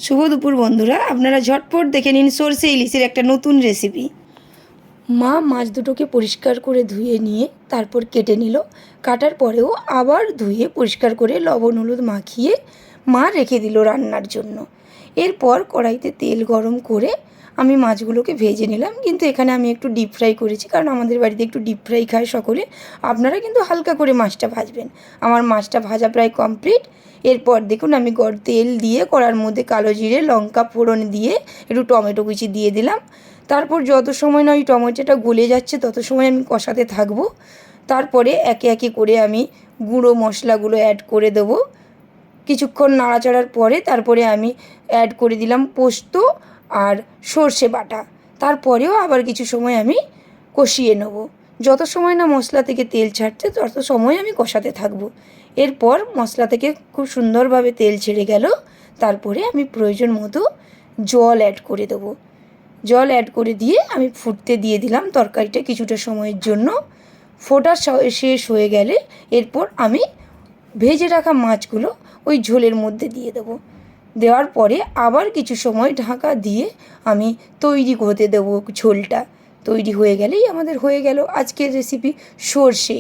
শুভ দুপুর বন্ধুরা, আপনারা ঝটপট দেখে নিন সরষে ইলিশের একটা নতুন রেসিপি। মা মাছ দুটোকে পরিষ্কার করে ধুয়ে নিয়ে তারপর কেটে নিল। কাটার পরেও আবার ধুয়ে পরিষ্কার করে লবণ হলুদ মাখিয়ে মা রেখে দিল রান্নার জন্য। এরপর কড়াইতে তেল গরম করে আমি মাছগুলোকে ভেজে নিলাম, কিন্তু এখানে আমি একটু ডিপ ফ্রাই করেছি, কারণ আমাদের বাড়িতে একটু ডিপ ফ্রাই খায় সকলে। আপনারা কিন্তু হালকা করে মাছটা ভাজবেন। আমার মাছটা ভাজা প্রায় কমপ্লিট। এরপর দেখুন আমি তেল দিয়ে কড়ার মধ্যে কালো জিরে লঙ্কা ফোড়ন দিয়ে একটু টমেটো কুচি দিয়ে দিলাম। তারপর যত সময় না ওই টমেটোটা গলে যাচ্ছে তত সময় আমি কষাতে থাকবো। তারপরে একে একে করে আমি গুঁড়ো মশলাগুলো অ্যাড করে দেবো। কিছুক্ষণ নাড়াচাড়ার পরে তারপরে আমি অ্যাড করে দিলাম পোস্ত আর সর্ষে বাটা। তারপরেও আবার কিছু সময় আমি কষিয়ে নেব। যত সময় না মশলা থেকে তেল ছাড়ছে তত সময় আমি কষাতে থাকবো। এরপর মশলা থেকে খুব সুন্দরভাবে তেল ছেড়ে গেল। তারপরে আমি প্রয়োজন মতো জল অ্যাড করে দেবো। জল অ্যাড করে দিয়ে আমি ফুটতে দিয়ে দিলাম তরকারিটা কিছুটা সময়ের জন্য। ফোটা শেষ হয়ে গেলে এরপর আমি ভেজে রাখা মাছগুলো ওই ঝোলের মধ্যে দিয়ে দেবো। দেওয়ার পরে আবার কিছু সময় ঢাকা দিয়ে আমি তৈরি হতে দেবো ঝোলটা। তৈরি হয়ে গেলেই আমাদের হয়ে গেল আজকের রেসিপি সরষে।